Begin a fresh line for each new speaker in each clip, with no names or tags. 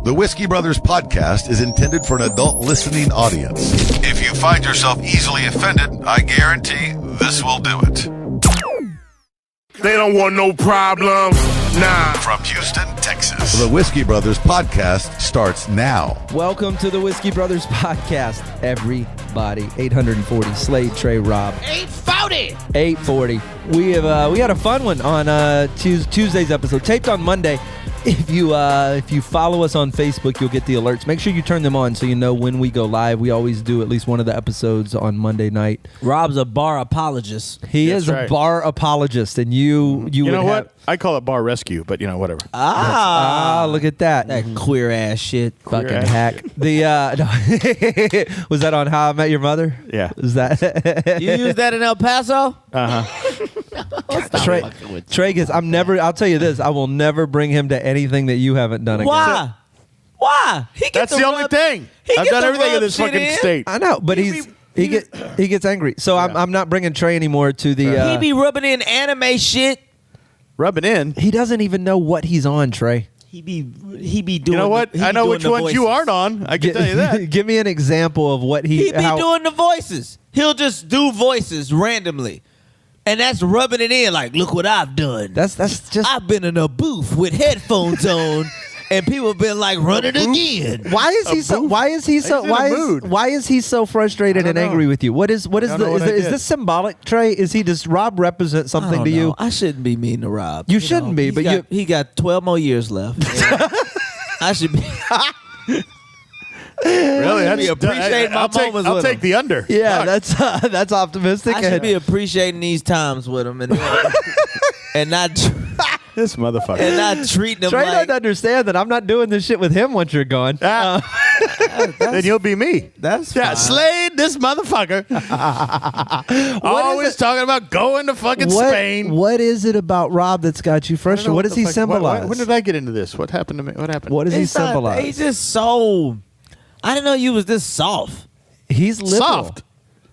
The Whiskey Brothers podcast is intended for an adult listening audience. If you find yourself easily offended, I guarantee this will do it.
They don't want no problem. Nah.
From Houston, Texas, the Whiskey Brothers podcast starts now.
Welcome to the Whiskey Brothers podcast, everybody. 840, Slade, Trey, Rob. 840. We had a fun one on Tuesday's episode, taped on Monday. If you follow us on Facebook, you'll get the alerts. Make sure you turn them on so you know when we go live. We always do at least one of the episodes on Monday night.
Rob's a bar apologist.
He is a bar apologist, and you
know what? I call it bar rescue, but whatever.
Look at that.
That queer ass shit.
Fucking hack. Was that on How I Met Your Mother?
Yeah.
Is that
You use that in El Paso?
Trey gets. I'll tell you this. I will never bring him to anything that you haven't done again.
Why? Why?
That's the only thing. I've done everything in this fucking state.
I know, but he gets angry. So I'm not bringing Trey anymore to the.
He be rubbing in anime shit.
Rubbing in.
He doesn't even know what he's on, Trey.
He be doing.
You know what? I know which ones you aren't on. I can tell you that.
Give me an example of what he.
He be doing the voices. He'll just do voices randomly. And that's rubbing it in like, look what I've done.
That's just.
I've been in a booth with headphones on, and people been like, run it again.
Why is he so frustrated and angry with you? What is this symbolic, Trey? Is he does Rob represent something to you?
I shouldn't be mean to Rob.
You shouldn't be, but
he got 12 more years left. I should be.
Really?
I should be appreciating my moments with
I'll take
him.
the under.
Yeah, that's optimistic.
I should be appreciating these times with him and not
This motherfucker.
and not treating him
Trey
like.
doesn't understand that I'm not doing this shit with him once you're gone.
Then you'll be me.
That's fine.
Slade, this motherfucker. Always talking about going to fucking Spain.
What is it about Rob that's got you frustrated? What does he symbolize?
When did I get into this? What happened to me? What happened?
What does he
It's not-
symbolize?
He's just so. I didn't know you was this soft.
He's liberal.
Soft.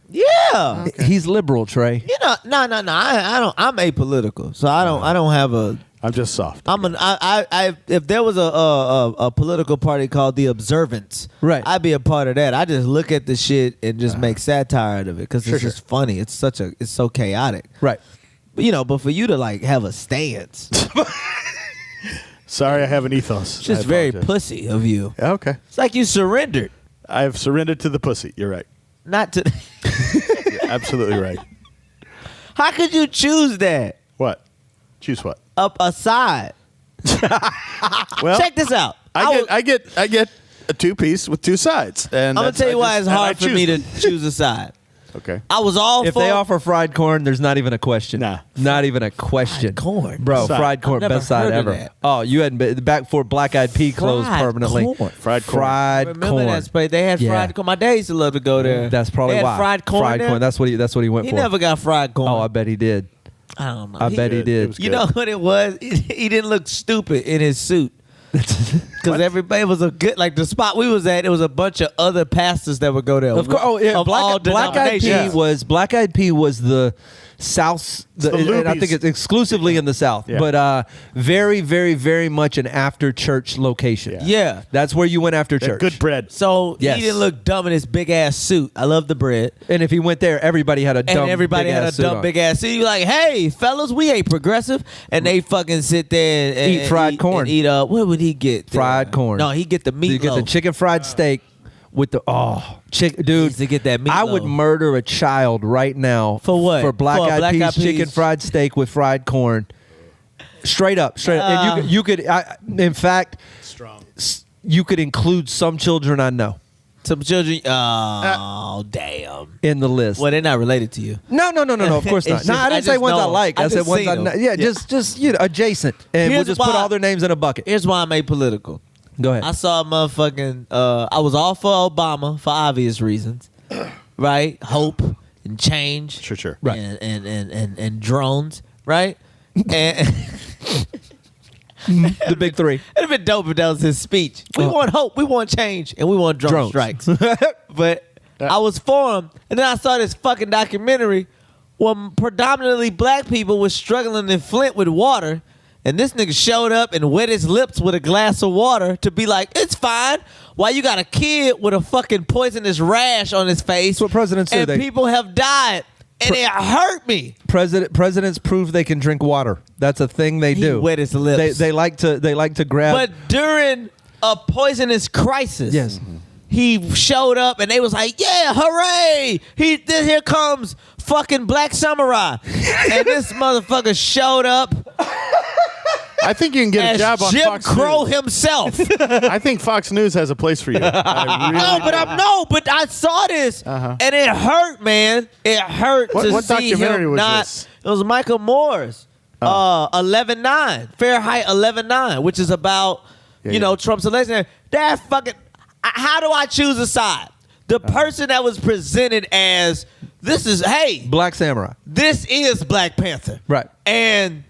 Yeah.
He's liberal, Trey.
You know, no. I don't. I'm apolitical, so I don't have a.
I'm just soft.
If there was a political party called the Observance,
Right.
I'd be a part of that. I just look at the shit and just make satire out of it because it's just funny. It's so chaotic,
Right.
but for you to like have a stance,
Sorry, I have an ethos.
it's just very pussy of you.
Yeah, okay.
It's like you surrendered,
I've surrendered to the pussy. You're right.
not to.
You're absolutely right.
How could you choose that?
What? Choose what?
Up a side.
Well,
Check this out.
I get a two-piece with two sides, and
I'm gonna tell you why it's hard for me to choose a side.
Okay.
I was all
If
for
they offer fried corn, there's not even a question.
Nah.
Not even a question.
Fried corn?
Bro,
Side.
fried corn,
I've never
best side
heard of
ever.
that.
Oh, you hadn't been back before Black Eyed Pea closed
Fried
permanently.
corn.
Fried corn.
Fried
Remember
corn.
that place? They had
Yeah.
fried corn. My dad used to love to go there.
That's probably
they had
why.
fried corn.
Fried
there.
corn. That's what he went
He
for.
never got fried corn.
Oh, I bet he did.
I don't know.
I bet he
It
did.
was
You
good.
know what it was? He didn't look stupid in his suit. Because everybody was a good, like the spot we was at, it was a bunch of other pastors that would go there.
Of course. Oh, yeah.
Of all
Black Eyed Pea
denominations.
was the South.
the
And I
Lubies.
think it's exclusively in the South,
Yeah.
but very, very, very much an after church location.
Yeah.
That's where you went after church.
Good bread.
So
Yes.
he didn't look dumb in his big ass suit. I love the bread.
And if he went there, everybody had a dumb.
And everybody had a
big-ass suit
dumb
on.
big ass suit. You like, hey, fellas, we ain't progressive. And they fucking sit there and
Eat fried corn.
And eat, what would he get?
Fried corn.
No, he get the meatloaf.
You get the chicken fried steak with the dude.
Used to get that
I would
meatloaf.
murder a child right now
For what?
For Black
For a
Eyed
Black
Peas
Eyed Peas.
chicken fried steak with fried corn. Straight up. And you could. In fact,
Strong.
you could include some children I know
Some children. Oh, damn.
in the list.
Well, they're not related to you.
No, of course not.
It's
No,
just-
I
I
didn't say
just
ones I
know.
like. I
I
said
just
ones
seen
I
them.
know. Yeah, just adjacent, and we'll
Here's
just put
why-
all their names in a bucket.
Here's why I'm apolitical.
Go ahead.
I saw a motherfucking. I was all for Obama for obvious reasons, right? Hope and change,
Sure.
Right.
And drones, right? And
The big three.
it'd have been dope if that was his speech. We want hope, we want change, and we want drone
Drones.
strikes. But I was for him, and then I saw this fucking documentary where predominantly black people were struggling in Flint with water, And this nigga showed up and wet his lips with a glass of water to be like, it's fine. Why you got a kid with a fucking poisonous rash on his face?
That's what presidents do.
And people have died. And it hurt me.
Presidents prove they can drink water. That's a thing they do.
Wet his lips.
They like to grab.
But during a poisonous crisis,
yes,
he showed up and they was like, yeah, hooray! Here comes fucking Black Samurai. And this motherfucker showed up.
I think you can get a job on
Jim
Fox
Crow
News.
himself.
I think Fox News has a place for you. But
I saw this and it hurt, man. It hurt to
what
see
documentary
him
was
not.
this?
It was Michael Moore's 11/9, Fahrenheit 11/9, which is about Trump's election. That fucking. How do I choose a side? The person that was presented as
Black Samurai.
This is Black Panther,
Right?
And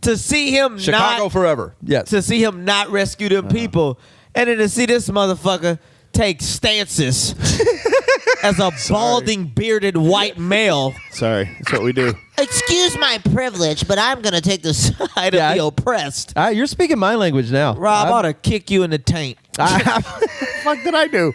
to see him
Chicago forever. Yes.
To see him not rescue them people, and then to see this motherfucker take stances as a balding, bearded white male.
Sorry, that's what we do.
Excuse my privilege, but I'm going to take the side of the oppressed.
You're speaking my language now.
Rob, I ought to kick you in the taint.
What the fuck did I do?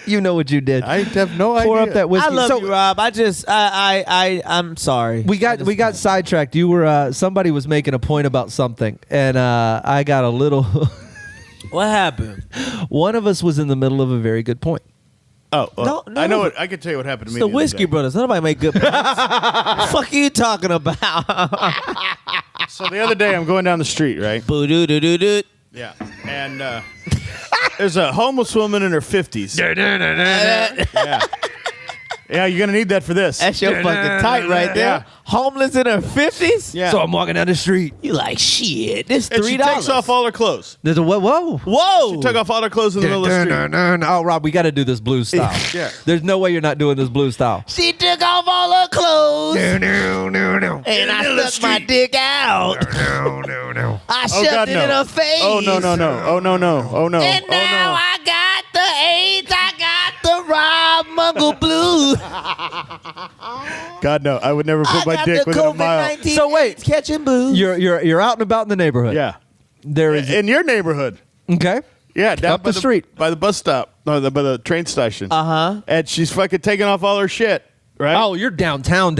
You know what you did.
I have no idea.
Pour up that whiskey.
I love you, Rob. I'm sorry.
We got sidetracked. You were somebody was making a point about something, and I got a little.
What happened?
One of us was in the middle of a very good point.
Oh,
No.
I know it. I can tell you what happened to me.
The
other
Whiskey
day.
Brothers. Nobody make good points. Fuck are you talking about?
So the other day, I'm going down the street, right?
Boo doo doo doo doo.
Yeah, and there's a homeless woman in her 50s. Yeah, you're gonna need that for this.
That's your fucking tight right there.
Yeah.
Homeless in her 50s?
Yeah.
So I'm walking down the street.
You like, shit, this $3.
And she takes off all her clothes.
There's a whoa.
Whoa.
She took off all her clothes in the middle of the street.
Oh, Rob, we got to do this blues style.
Yeah.
There's no way you're not doing this blues style.
She took off all her clothes. And I stuck my dick out. I shoved
God,
it
no.
in her face.
Oh no. Oh no.
And now I got the AIDS. I got the Rob Muggle Blues.
God no, I would never put my
got
dick
the
within a mile.
COVID-19
So wait.
AIDS catching booze.
You're out and about in the neighborhood.
Yeah.
There is
In your neighborhood.
okay.
Yeah, down
Up
by
the street.
by the bus stop, no, by the train station. And she's fucking taking off all her shit, right?
Oh, you're downtown.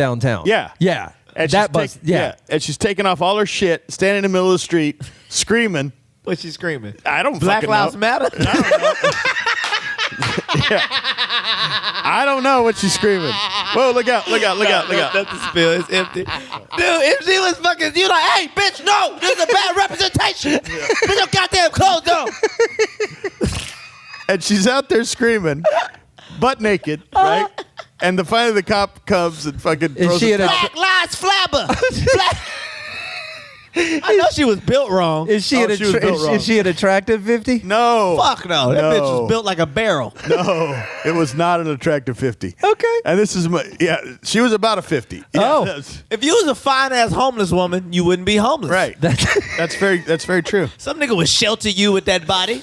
Yeah.
Yeah.
And
That
she's
bus. Yeah.
And she's taking off all her shit, standing in the middle of the street, screaming.
What's she screaming?
I don't
Black
fucking
Lives
know.
Matter?
I don't know what she's screaming. Whoa, look out.
That's the spill. It's empty. Dude, if she was fucking, you like, hey, bitch, no, this is a bad representation. Put your goddamn clothes on.
And she's out there screaming, butt naked, right? And finally the cop comes and fucking throws
she
a
in a-
Black Lives Flabber. I know she was built wrong.
Is she
Oh,
an
she was built wrong.
is she an attractive 50?
No.
Fuck no. That bitch was built like a barrel.
No, it was not an attractive 50.
Okay.
And this is she was about a 50. Yeah,
Oh.
that's-
If you was a fine ass homeless woman, you wouldn't be homeless.
right. That's very true.
Some nigga would shelter you with that body.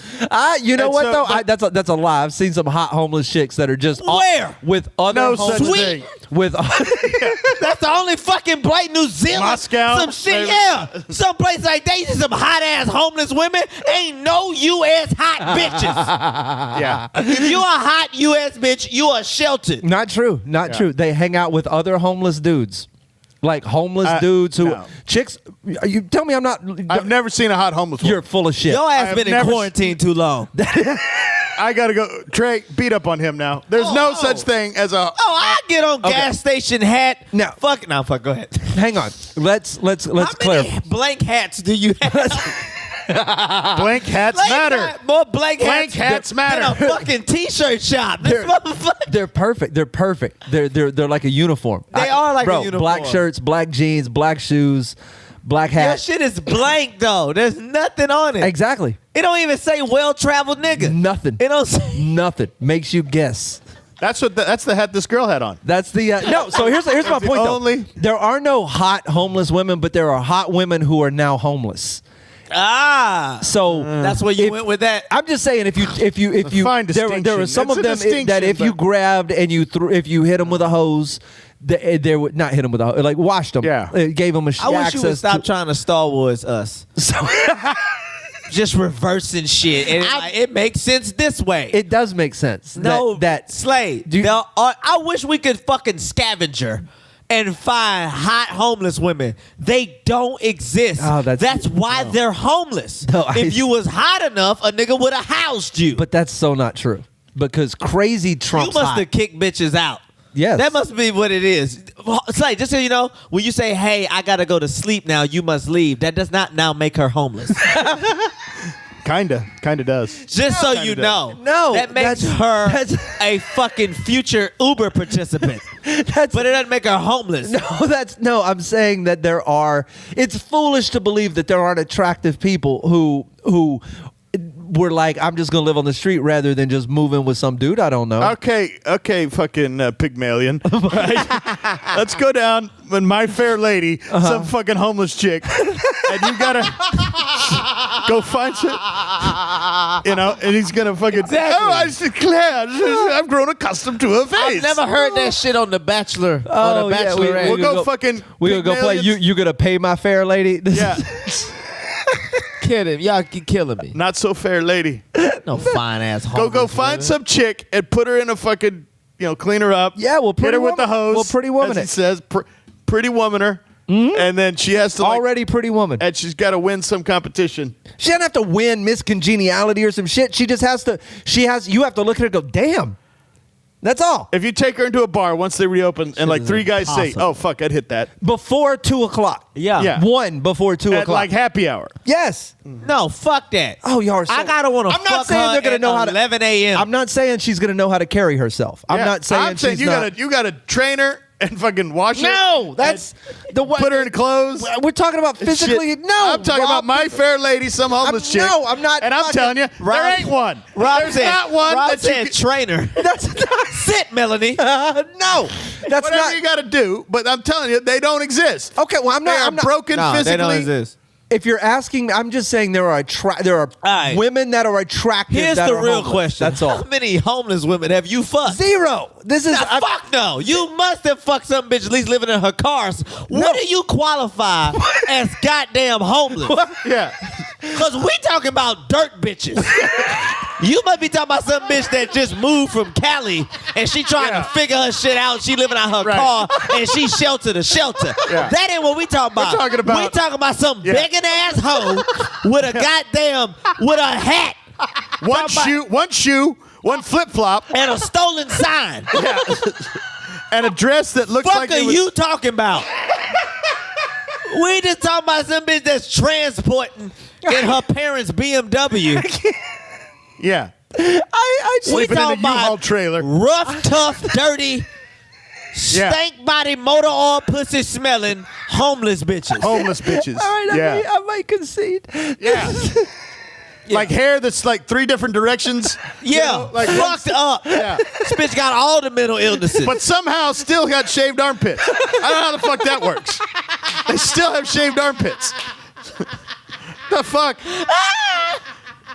You know
And
what
so-
though?
but-
That's a lie. I've seen some hot homeless chicks that are just
Where?
with other
No
homeless
such
Sweet.
thing.
with
That's the only fucking place. New Zealand.
Moscow.
Some shit,
Maybe.
yeah. Some place like they see some hot ass homeless women. Ain't no U.S. hot bitches.
Yeah.
If you a hot U.S. bitch, you are sheltered.
Not true. Not true. They hang out with other homeless dudes. Like homeless dudes who
no.
chicks. You tell me I'm not.
I've never seen a hot homeless woman.
You're full of shit.
Your
I
ass
have
been in
never
quarantine too long.
I gotta go. Trey, beat up on him now. There's no such thing as a.
Oh, I get on gas station hat.
Now-
fuck. Now, fuck. Go ahead.
Hang on. Let's
How
clarify.
many blank hats do you have?
Blank hats matter.
More blank
Blank
hats
hats matter.
than a fucking t-shirt shop. This
They're-
motherfucker.
They're perfect. They're perfect. They're like a uniform.
They are like a
bro,
uniform.
Black shirts, black jeans, black shoes, black
Your
hat.
shit is blank though. There's nothing on it.
Exactly.
It don't even say well-traveled nigga.
Nothing.
It don't say.
Nothing. Makes you guess.
That's the hat this girl had on.
That's the no. So here's my
That's the
point
only-
though. There are no hot homeless women, but there are hot women who are now homeless.
Ah.
So
That's where you went with that.
I'm just saying if you
Fine
there are
distinction.
some
It's
of
a
them
distinction,
that if you
but-
grabbed and if you hit them with a hose, They would not hit him with a like washed him.
Yeah.
It gave him
I wish
access
you would stop
to,
trying to Star Wars us.
So
Just reversing shit. And it makes sense this way.
it does make sense.
No,
that
Slade.
Do you-
I wish we could fucking scavenger and find hot homeless women. They don't exist.
Oh, that's
why they're homeless.
No,
if you was hot enough, a nigga would have housed you.
but that's so not true because crazy Trump's
you must
hot.
have kicked bitches out.
Yes.
That must be what it is. It's like, just so you know, when you say, hey, I got to go to sleep now, you must leave, that does not now make her homeless.
Kinda does.
Just so you know.
No,
That makes
that's-
her a fucking future Uber participant. But it doesn't make her homeless.
No, I'm saying that it's foolish to believe that there aren't attractive people who were like, I'm just gonna live on the street rather than just move in with some dude I don't know.
Okay, fucking Pygmalion. Right? Let's go down with My Fair Lady, some fucking homeless chick, and you gotta go find shit. And he's gonna fucking.
Exactly.
Oh, I declare, I've grown accustomed to her face.
I've never heard that shit on The Bachelor.
Oh,
or The
yeah,
Bachelorette.
We'll go fucking.
We're gonna go play. You gonna pay my fair lady?
Yeah.
Kid him. Y'all keep killing me.
Not so fair lady.
No fine ass
Go
homeless
find
women.
some chick and put her in a fucking, clean her up.
Yeah, we'll
hit
pretty
her with the
woman-
hose.
we'll pretty woman
as
it.
he says, pretty woman her. And then she has to
Already pretty woman.
and she's got to win some competition.
She doesn't have to win Miss Congeniality or some shit. She just has to. You have to look at her and go, damn. That's all.
If you take her into a bar once they reopen and like
is
3 guys say,
impossible.
"Oh fuck, I'd hit that."
Before 2:00.
Yeah.
Yeah.
One before 2:00.
At like happy hour.
Yes.
No, fuck that.
Oh, y'all are so.
I gotta want to
I'm
fuck
not saying
her
they're gonna
at
know how to.
11 a.m.
I'm not saying she's gonna know how to carry herself. I'm
Yeah.
not saying
I'm saying
she's
you
not.
gotta train her and fucking wash her.
No, that's
and
the way.
put her in clothes.
We're talking about
and
physically.
shit.
No,
I'm talking about My Fair Lady, some homeless chick.
No, I'm not
And I'm
fucking-
telling you,
Rob-
there ain't one.
Rob
There's
said,
not one
Rob
that you
said
can-
trainer.
That's not.
Sit, Melanie.
No, that's
Whatever
not.
you got to do, but I'm telling you, they don't exist.
Okay, well, I'm
They
not.
are
I'm not
broken physically.
exist.
If you're asking, I'm just saying there are
right.
women that are attractive.
Here's
that
the
are
real
homeless.
question.
That's all.
How many homeless women have you fucked?
Zero. This is.
Now, fuck no. You must have fucked some bitch at least living in her cars. What do you qualify as goddamn homeless?
Yeah.
Because we talking about dirt bitches. You must be talking about some bitch that just moved from Cali and she trying to figure her shit out. She living out her
Right.
car and she shelter to shelter.
Yeah.
That ain't what we talking about.
We talking about-
some
Yeah.
begging ass hoe with a goddamn, with a hat
One shoe, one flip flop,
and a stolen sign.
and a dress that looks
Fuck
like
are
it was,
you talking about? We just talking about some bitch that's transporting in her parents' BMW.
Yeah.
I
We
Sleeping in a
talking about
U-Haul trailer.
rough, tough, dirty,
Yeah.
stank body, motor oil, pussy smelling, homeless bitches.
Homeless bitches.
All right,
yeah.
I might concede.
Yeah. Like hair that's like 3 different directions. you
Yeah,
know, like
fucked up.
Yeah.
This bitch got all the mental illnesses.
But somehow still got shaved armpits. I don't know how the fuck that works. They still have shaved armpits. The fuck?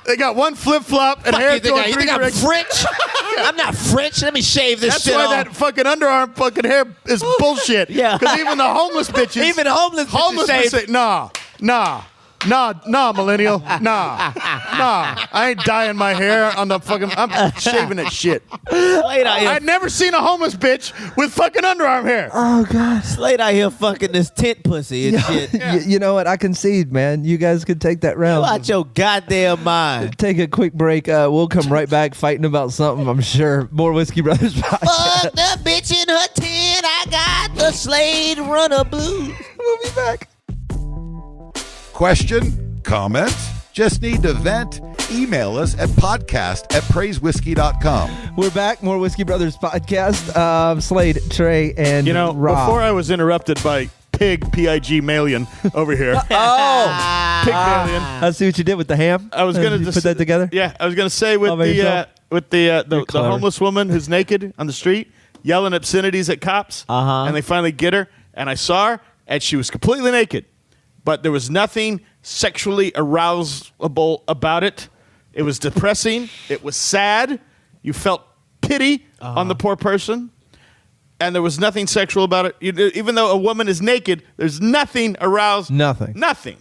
They got one flip flop and
Fuck
hair
you think,
going
you
3
think I'm
directions.
French? I'm not French. Let me shave this
That's
shit
why
off.
that fucking underarm fucking hair is bullshit.
Yeah.
Because even the homeless bitches.
Even homeless bitches shave.
say, nah, millennial. Nah. I ain't dyeing my hair on the fucking. I'm shaving that shit.
Slade out here.
I'd never seen a homeless bitch with fucking underarm hair.
Oh God.
Slade out here fucking this tent pussy and shit.
You know what? I concede, man. You guys could take that round.
Out your goddamn mind.
Take a quick break. We'll come right back fighting about something, I'm sure. More Whiskey Brothers podcast.
Fuck the bitch in her tent. I got the Slade Runner blues.
We'll be back.
Question? Comment? Just need to vent? Email us at podcast@praisewhiskey.com.
We're back. More Whiskey Brothers podcast. Slade, Trey, and
You know,
Rob.
before I was interrupted by Pig Malion over here.
Oh,
Pygmalion.
I see what you did with the ham.
I was gonna
You
just
put that together.
Yeah, I was gonna say
All by yourself?
with
You're
the
clever.
homeless woman who's naked on the street yelling obscenities at cops, and they finally get her, and I saw her, and she was completely naked, but there was nothing sexually arousable about it. It was depressing. It was sad. You felt pity on the poor person. and there was nothing sexual about it. Even though a woman is naked, there's nothing aroused. Nothing.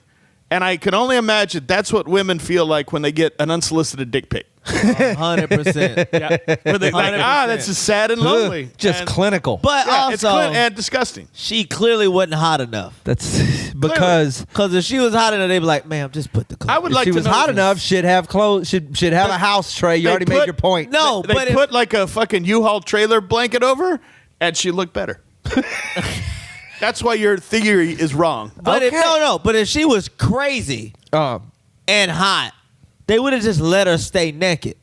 And I can only imagine that's what women feel like when they get an unsolicited dick pic.
100%.
Yeah. Where they like, that's just sad and lonely.
Just clinical.
But
it's
also,
and disgusting.
she clearly wasn't hot enough.
That's because
if she was hot enough, they'd be like, "Ma'am, just put the clothes."
I would
if
like
she
to
was
know
hot
this.
enough, she'd have clothes. Should have a house tray. You
they
already made
put-
your point.
No,
They
but
put like a fucking U-Haul trailer blanket over, and she looked better. That's why your theory is wrong.
but if she was crazy and hot, they would have just let her stay naked.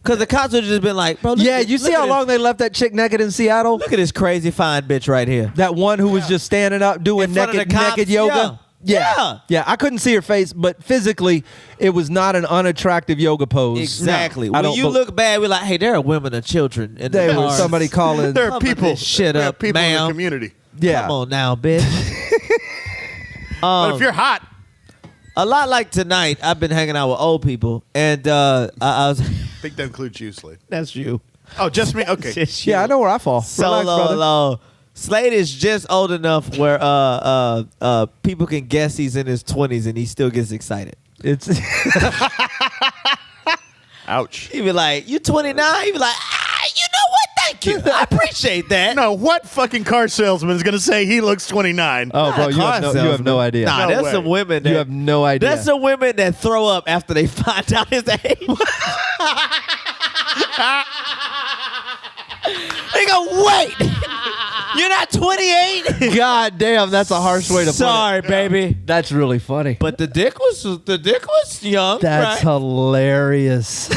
Because the cops would have just been like, "Bro,
Yeah, you see how long they left that chick naked in Seattle?
Look at this crazy fine bitch right here."
That one who was just standing up doing
In front of
naked
the cops?
yoga. Yeah, I couldn't see her face, but physically, it was not an unattractive yoga pose.
Exactly.
No, I
When
don't
you look bad, we're like, "Hey, there are women and children in the
there was
cars.
somebody calling.
There are
Pumping
people.
this shit
there are
up,
people in
ma'am.
the community.
Yeah,
Come on now, bitch."
But if you're hot,
A lot like tonight, I've been hanging out with old people, and I was.
I think that includes you, Slade.
That's you.
Oh, just me? Okay.
Just you.
yeah, I know where I fall. Relax,
Solo
brother.
low. Slade is just old enough where people can guess he's in his 20s and he still gets excited.
It's
Ouch.
He'd be like, "You 29?" He'd be like, "You know what? Thank you. I appreciate that."
No, what fucking car salesman is going to say he looks 29?
oh, bro, you have no idea.
Nah,
No
there's
way.
some women that
You have no idea.
There's some women that throw up after they find out his age. They go, "Wait, you're not 28?"
God damn, that's a harsh way to put
Sorry, baby.
it. That's really funny.
But the dick was young.
That's
right?
hilarious.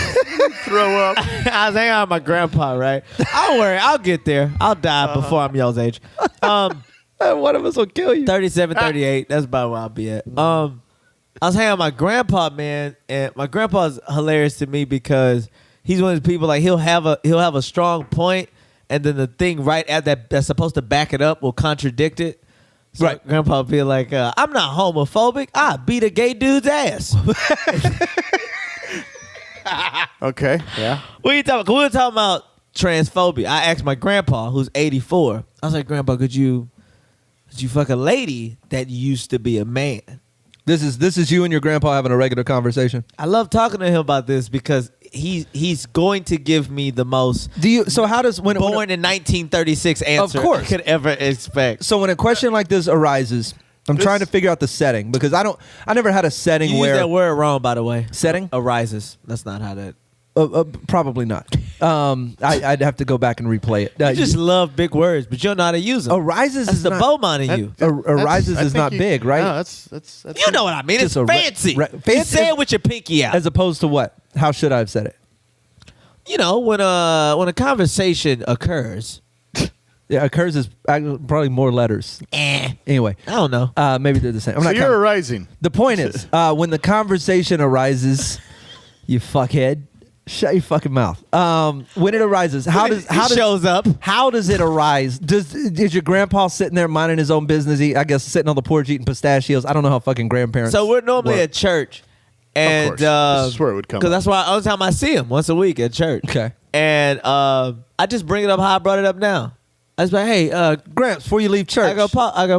Throw up.
I was hanging out with my grandpa, right? Don't worry, I'll get there. I'll die before I'm y'all's age.
One of us will kill you.
37, 38. That's about where I'll be at. I was hanging out with my grandpa, man, and my grandpa's hilarious to me because he's one of those people like he'll have a strong point, and then the thing right at that's supposed to back it up will contradict it. So
Right.
Grandpa will be like, "I'm not homophobic. I beat a gay dude's ass."
Okay. Yeah.
What are you talking about? We were talking about transphobia. I asked my grandpa, who's 84. I was like, "Grandpa, could you fuck a lady that used to be a man?"
This is you and your grandpa having a regular conversation.
I love talking to him about this because he's going to give me the most
Do you? So how does when
born in 1936 answer
course.
I could ever expect.
so when a question like this arises, I'm trying to figure out the setting because I never had a setting
You
where
used that word wrong, by the way.
setting
Arises. That's not how that.
probably not. I'd have to go back and replay it.
You just love big words, but you don't know how to use them.
arises
That's
is
the
not,
Beaumont in you.
arises
I
is
think
not
you-
big, right?
No, that's
You know what I mean? It's
Just a
fancy. You
fancy
say it with your pinky out.
As opposed to what? How should I have said it?
You know, when a conversation occurs.
Yeah, occurs is probably more letters. Anyway,
I don't know.
maybe they're the same. I'm
So
not
you're
counting.
arising.
The point is, when the conversation arises, you fuckhead, shut your fucking mouth. When it arises, how does
shows up?
How does it arise? Is your grandpa sitting there minding his own business? I guess sitting on the porch eating pistachios. I don't know how fucking grandparents.
So we're normally
work.
at church, and
course. This is where it would come
because
up.
that's why only time I see him once a week at church.
Okay.
And I just bring it up how I brought it up now. I was like, "Hey,
Gramps, before you leave church.
I go,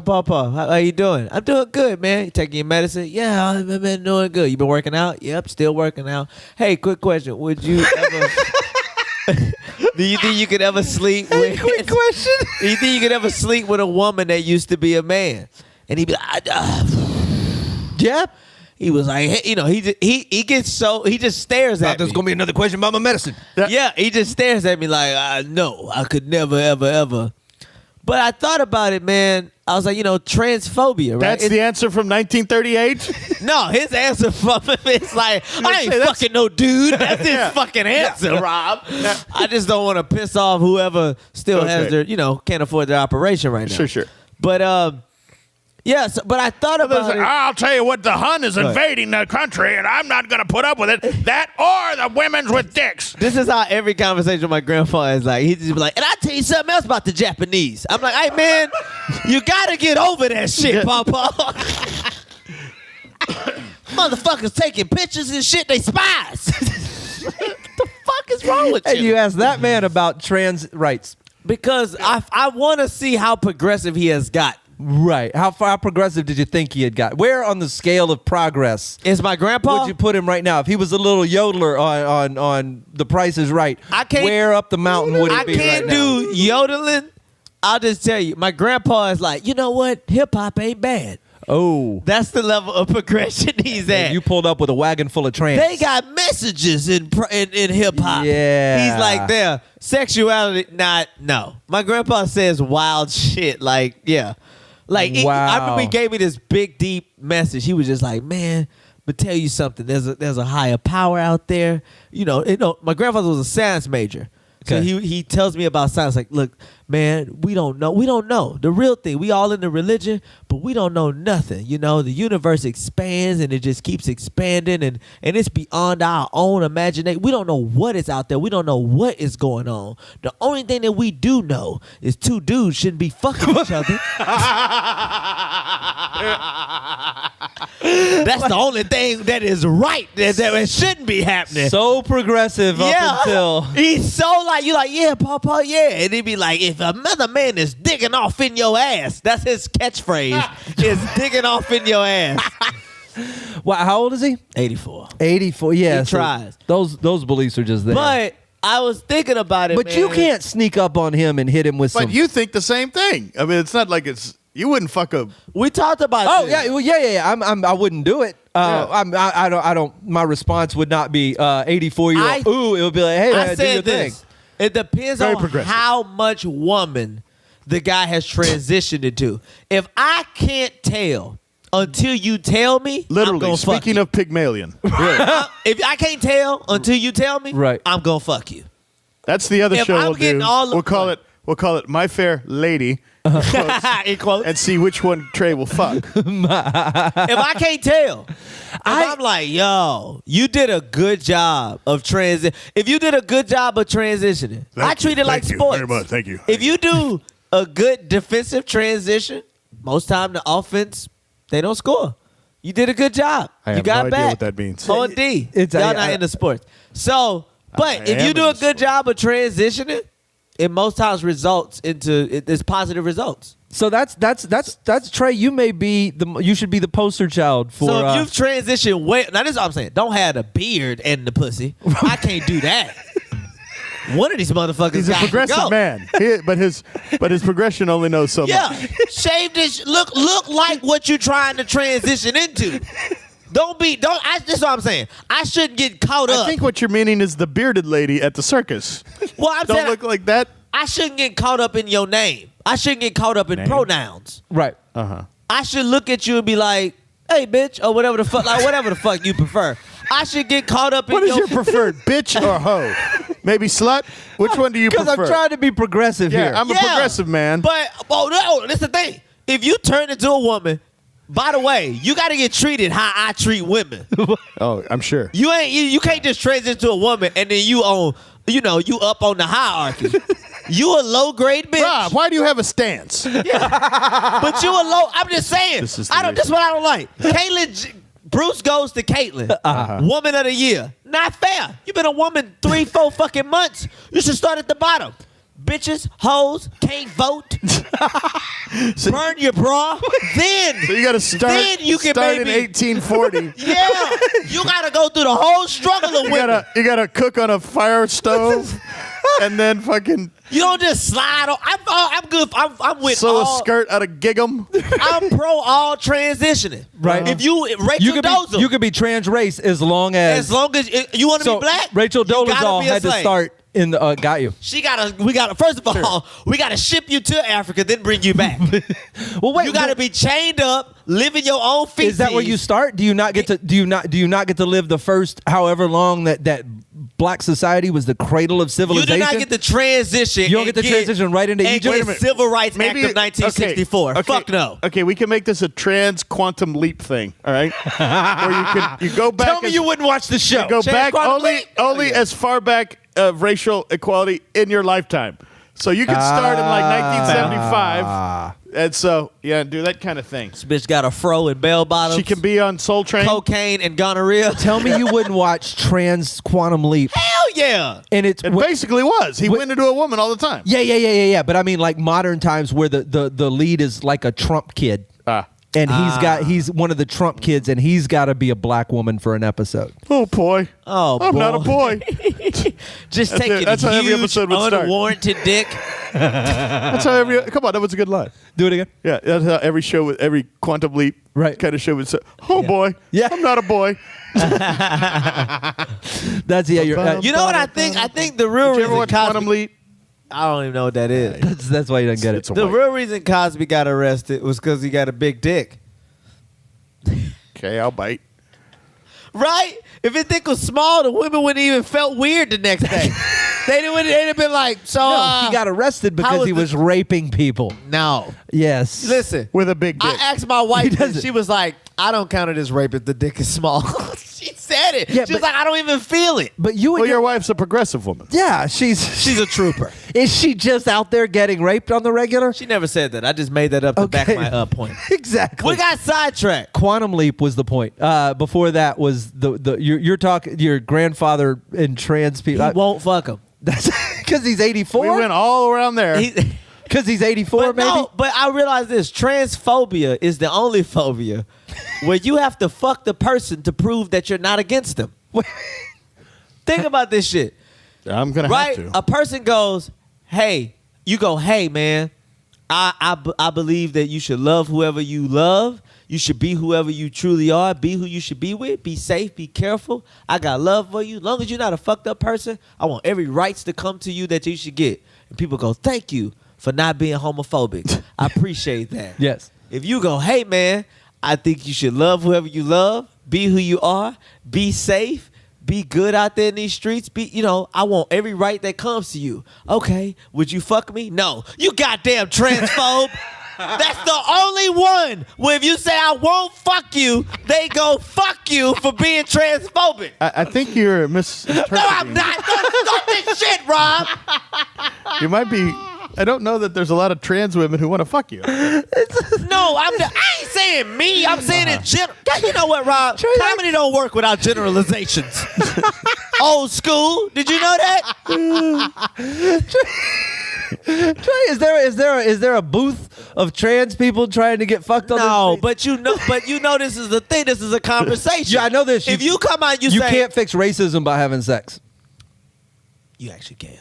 Papa, how you doing? I'm doing good, man. You taking your medicine? Yeah, I've been doing good. You been working out? Yep, still working out. Hey, quick question. Would you ever... Do you think you could ever sleep with...
Quick question.
Do you think you could ever sleep with a woman that used to be a man?" And he'd be like,
Yeah.
he was like, hey, you know, he gets so... He just stares at me.
There's gonna be another question about my medicine.
Yeah, he just stares at me like, no, I could never, ever, ever. But I thought about it, man. I was like, transphobia, right?
That's the answer from 1938?
No, his answer from him is like, I ain't fucking no dude. That's his fucking answer, Rob. I just don't want to piss off whoever still has their, can't afford their operation right now.
Sure.
But, yes, but I thought about it.
I'll tell you what, the Hun is invading the country, and I'm not going to put up with it. That or the women's with dicks.
This is how every conversation with my grandpa is like. He just be like, and I'll tell you something else about the Japanese. I'm like, hey, man, you got to get over that shit, Papa. Motherfuckers taking pictures and shit, they spies. What the fuck is wrong with
And
you?
you ask that man about trans rights.
Because I want to see how progressive he has got.
Right. How far progressive did you think he had got? Where on the scale of progress
Is my grandpa?
would you put him right now? If he was a little yodeler on The Price is Right, where up the mountain would he be right now?
I can't do yodeling. I'll just tell you, my grandpa is like, you know what? Hip hop ain't bad.
Oh.
That's the level of progression he's at.
And you pulled up with a wagon full of trans.
They got messages in hip hop.
Yeah.
He's like, there, sexuality, no. My grandpa says wild shit. Like, yeah. Like,
wow.
I remember he gave me this big, deep message. He was just like, man, but tell you something. There's a higher power out there. You know, my grandfather was a science major. So he tells me about science. Like, look, man, we don't know. We don't know the real thing. We all in the religion, but we don't know nothing. You know, the universe expands and it just keeps expanding, and it's beyond our own imagination. We don't know what is out there. We don't know what is going on. The only thing that we do know is two dudes shouldn't be fucking each other. That's the only thing that is right. That shouldn't be happening.
So progressive up until
He's so like, you like, yeah, Papa, yeah. And he'd be like, if another man is digging off in your ass, that's his catchphrase, is digging off in your ass.
Wow, how old is he?
84.
84, yeah.
He tries.
Those beliefs are just there.
But I was thinking about it,
But
man.
you can't sneak up on him and hit him with
But
some...
you think the same thing. I mean, it's not like you wouldn't fuck a.
We talked about
Oh
this.
yeah, well, yeah. I wouldn't do it. I don't. My response would not be 84-year-old. Ooh, it would be like, hey,
I
man, do
said
your
this.
thing.
It depends
Very
on
progressive.
how much woman the guy has transitioned into. If I can't tell until you tell me, I'm
Literally,
gonna fuck
speaking
you.
of Pygmalion.
If I can't tell until you tell me,
Right.
I'm gonna fuck you.
That's the other
If
show
I'm
we'll
getting
do.
all the
We'll call it My Fair Lady.
In quotes.
And see which one Trey will fuck.
If I can't tell, I'm like, yo, you did a good job of If you did a good job of transitioning, I treat it like sports.
Very much. Thank you.
If you do a good defensive transition, most time the offense, they don't score. You did a good job.
I
you
have
got
no
back.
idea what that means.
On D.
It's-
Y'all
I-
not
I-
into sports. So, but if
am
you do a
into
good job of transitioning, it most times results into it's positive results.
So that's Trey. You should be the poster child for.
So if you've transitioned now this is what I'm saying. Don't have the beard and the pussy. I can't do that. One of these motherfuckers
He's a
got to
progressive
go.
man. But his progression only knows so
Yeah,
much.
shave this. Look like what you're trying to transition into. This is what I'm saying. I shouldn't get caught up.
I think what you're meaning is the bearded lady at the circus.
Well, I'm
Don't
saying
look like that.
I shouldn't get caught up in your name. I shouldn't get caught up in pronouns.
right.
I should look at you and be like, "Hey, bitch," or whatever the fuck you prefer. I should get caught up in
What is your preferred, bitch or hoe? Maybe slut? Which one do you
Because
prefer?
I'm trying to be progressive
Yeah,
here.
I'm a progressive man.
But no, that's the thing. If you turn into a woman, by the way, you got to get treated how I treat women.
Oh, I'm sure.
You can't just transition to a woman and then you up on the hierarchy. You a low grade bitch.
Rob, why do you have a stance?
But you a low. I'm just saying.
This is
This is what I don't like. Bruce goes to Caitlyn, woman of the year. Not fair. You've been a woman 3-4 fucking months. You should start at the bottom. Bitches, hoes, can't vote. Burn your bra. Then
So you got to start.
Then you can
start in
maybe-
1840.
yeah, you gotta go through the whole struggle of women.
You gotta cook on a fire stove, and then fucking
You don't just slide on. I'm good. I'm with
sew
all.
a skirt out of Giggum.
I'm pro all transitioning.
Right.
If you Rachel Dolezal,
you could be trans race as long as
you want to
so
be black.
Rachel
you gotta
Dolezal
be a
had to
slave.
start in the got you.
We gotta. First of all, we gotta ship you to Africa, then bring you back.
Well, wait,
You gotta be chained up, living your own feces.
Is that where you start? Do you not get to live the first however long that black society was the cradle of
You
civilization?
do not get the transition.
You don't get the transition right into
and
Egypt?
get
Wait a
Civil Rights Act of 1964.
Okay,
Fuck no.
Okay, we can make this a trans quantum leap thing. All right, where you go back.
Tell me you wouldn't watch the show.
go
Trans
back
quantum
only
leap?
only as far back of racial equality in your lifetime. So you can start in like 1975. And so, yeah, do that kind of thing.
This bitch got a fro and bell bottoms.
She can be on Soul Train.
Cocaine and gonorrhea.
Tell me you wouldn't watch Trans Quantum Leap.
Hell yeah.
And it's
It basically was. He went into a woman all the time.
Yeah. But I mean, like modern times where the lead is like a Trump kid. And he's one of the Trump kids, and he's got to be a black woman for an episode.
Oh, boy.
Oh,
I'm
boy.
not a boy.
Just
That's
taking
it. That's how every
huge,
episode would start.
unwarranted dick.
That's how come on, that was a good line.
Do it again.
Yeah, that's how every Quantum Leap kind of show would say, oh, boy.
Yeah.
I'm not a boy.
That's
You know what I think? I think the real
Did you ever
reason
watch
Cosby...
Quantum Leap?
I don't even know what that is.
That's why you don't get it.
It's a
The
white-
real reason Cosby got arrested was because he got a big dick.
Okay, I'll bite.
Right? If his dick was small, the women wouldn't even felt weird the next day. they'd have been like, so
He got arrested because he was raping people.
No.
Yes.
Listen.
With a big dick.
I asked my wife, and
doesn't.
she was like, I don't count it as rape if the dick is small. She said it.
Yeah,
she was
but-
like, I don't even feel it.
But you and
Well, your wife's a progressive woman.
yeah, she's
She's a trooper.
Is she just out there getting raped on the regular?
She never said that. I just made that up to back my point.
Exactly.
We got sidetracked.
Quantum Leap was the point. Before that was you're talking your grandfather and trans
He
people.
won't fuck him.
That's because he's 84.
We went all around there.
Because he's 84,
But
maybe.
no, but I realize this: transphobia is the only phobia where you have to fuck the person to prove that you're not against them. Think about this shit,
I'm going
right?
to have to.
A person goes, "Hey," you go, "Hey, man, I believe that you should love whoever you love. You should be whoever you truly are. Be who you should be with. Be safe. Be careful. I got love for you. As long as you're not a fucked up person, I want every rights to come to you that you should get." And people go, "Thank you for not being homophobic. I appreciate that."
Yes.
If you go, "Hey, man, I think you should love whoever you love. Be who you are. Be safe. Be good out there in these streets. I want every right that comes to you." Okay, would you fuck me? No. You goddamn transphobe. That's the only one where if you say I won't fuck you, they go fuck you for being transphobic.
I think you're misinterpreting.
No, I'm not. Don't start this shit, Rob.
You might be. I don't know that there's a lot of trans women who want to fuck you.
No, I ain't saying me. I'm saying in general. You know what, Rob? Comedy don't work without generalizations. Old school. Did you know that?
Trey, is there a booth of trans people trying to get fucked on?
No, but you know this is the thing. This is a conversation.
Yeah, I know this.
If you come out, you say
can't fix racism by having sex.
you actually can.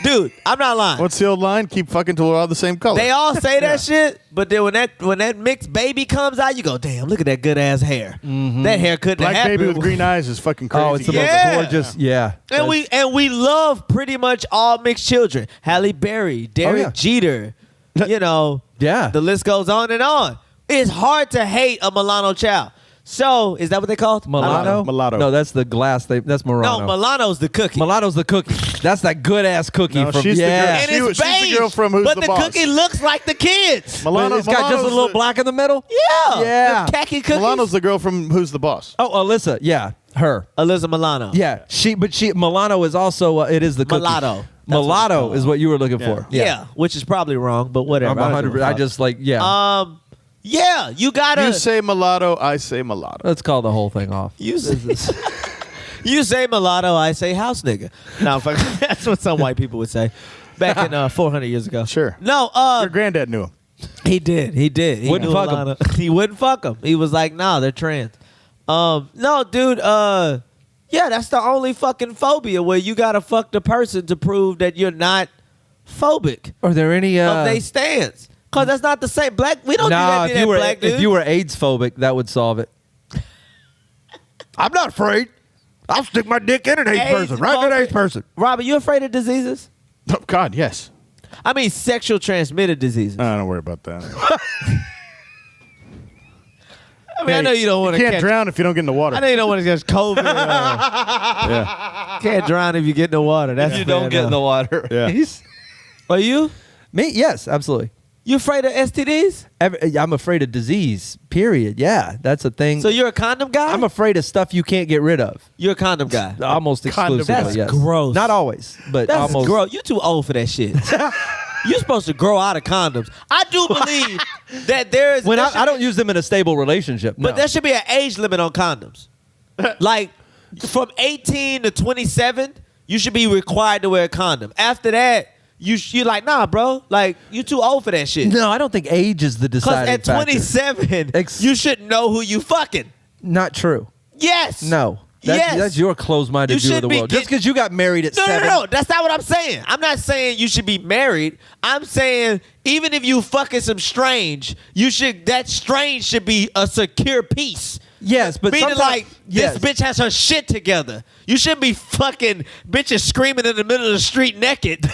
Dude, I'm not lying.
What's the old line? Keep fucking till we're all the same color.
They all say that shit, but then when that mixed baby comes out, you go, damn, look at that good ass hair. That hair couldn't
Black
have
baby
happened.
with green eyes is fucking crazy.
Oh, it's the
Yeah.
most gorgeous. Yeah.
And we love pretty much all mixed children. Halle Berry, Derek
yeah.
Jeter,
Yeah.
the list goes on and on. It's hard to hate a Milano child. So, is that what they called?
Mulatto?
Mulatto.
No, that's the glass. That's Murano.
No, Milano's the cookie.
Mulatto's the cookie. That's that good ass cookie
No,
from
she's the girl.
And
She
it's
was- she's the
beige,
girl from Who's
but
the
the
Boss.
cookie looks like the kids.
Milano,
It's got just a
Milano's
little
the-
black in the middle.
Yeah.
Yeah.
The khaki cookies.
Milano's the girl from Who's the Boss.
Oh, Alyssa. Yeah, her.
Alyssa Milano.
Yeah, Milano is also. It is the cookie.
Mulatto. That's
Mulatto
what it's
is what you were looking for.
Yeah, which is probably wrong, but whatever.
I'm
I don't
100.
give a
I
fuck.
just like
Yeah, you gotta.
You say mulatto, I say mulatto.
Let's call the whole thing off.
You say, you say mulatto, I say house nigga. No, fuck, that's what some white people would say back in 400 years ago.
Sure.
No,
Your granddad knew him.
he did. He
Wouldn't
knew
fuck
a lot of- He wouldn't fuck them. He was like, nah, they're trans. No, dude. Yeah, that's the only fucking phobia where you gotta fuck the person to prove that you're not phobic
Are there any?
of their stance. Cause that's not the same. We don't
Nah,
do
if
that
you were
black dude.
if you were AIDS phobic, that would solve it. I'm not afraid. I'll stick my dick in an AIDS person, right in an AIDS person.
Robert, you afraid of diseases?
Oh, God, yes.
I mean, sexual transmitted diseases.
Don't worry about that.
I mean, I know you don't want
You
to
can't
catch.
drown if you don't get in the water.
I know you don't want to catch COVID.
Yeah.
Can't drown if you get in the water. That's
You don't get in the water.
Yeah.
Are you?
Me? Yes, absolutely.
You afraid of STDs?
I'm afraid of disease. Period. Yeah, that's a thing.
So you're a condom guy?
I'm afraid of stuff you can't get rid of.
You're a condom guy.
Almost
Condom
exclusively.
That's
yes.
gross.
Not always, but
That's
almost.
gross. You're too old for that shit. You're supposed to grow out of condoms. I do believe that there is.
When I don't use them in a stable relationship, no.
But there should be an age limit on condoms. Like from 18 to 27, you should be required to wear a condom. After that, you're like, nah, bro. Like, you too old for that shit.
No, I don't think age is the deciding
factor. Because at 27, you shouldn't know who you fucking.
Not true.
Yes.
No.
Yes.
That's your closed-minded view of the world. Just because you got married at 7.
No. That's not what I'm saying. I'm not saying you should be married. I'm saying even if you fucking some strange, that strange should be a secure piece.
Yes, but
meaning like this bitch has her shit together. You shouldn't be fucking bitches screaming in the middle of the street naked.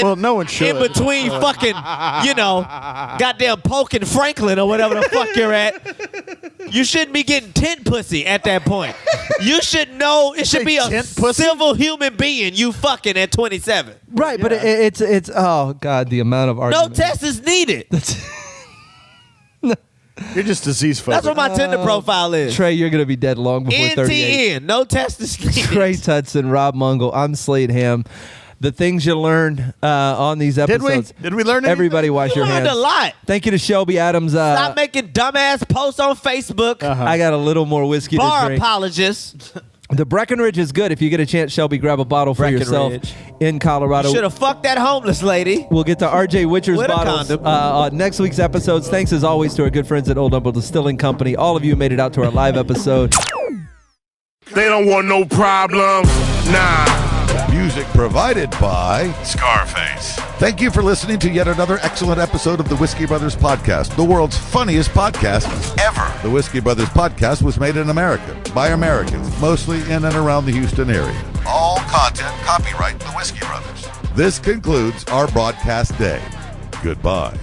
Well, no one should.
In between fucking, goddamn poking Franklin or whatever the fuck you're at. You shouldn't be getting tent pussy at that point. You should know it should be a civil human being you fucking at 27.
Right, but it's oh God, the amount of argument.
No test is needed.
You're just disease phobic.
That's what my Tinder profile is.
Trey, you're going to be dead long before 38.
NTN, no test is needed.
Trey Tutson, Rob Mungle, I'm Slade Ham. The things you learn on these episodes.
Did we learn anything?
Everybody wash your hands.
We learned a lot.
Thank you to Shelby Adams.
Stop making dumbass posts on Facebook.
I got a little more whiskey to
Bar
drink.
apologists.
The Breckenridge is good. If you get a chance, Shelby, grab a bottle for yourself in Colorado.
Should have fucked that homeless lady.
We'll get to RJ Witcher's
With a
bottles
condom.
on next week's episodes. Thanks as always to our good friends at Old Humble Distilling Company. All of you made it out to our live episode.
They don't want no problems. Nah.
Music provided by
Scarface.
Thank you for listening to yet another excellent episode of the Whiskey Brothers Podcast, the world's funniest podcast ever. The Whiskey Brothers Podcast was made in America by Americans, mostly in and around the Houston area. All content copyright the Whiskey Brothers. This concludes our broadcast day. Goodbye.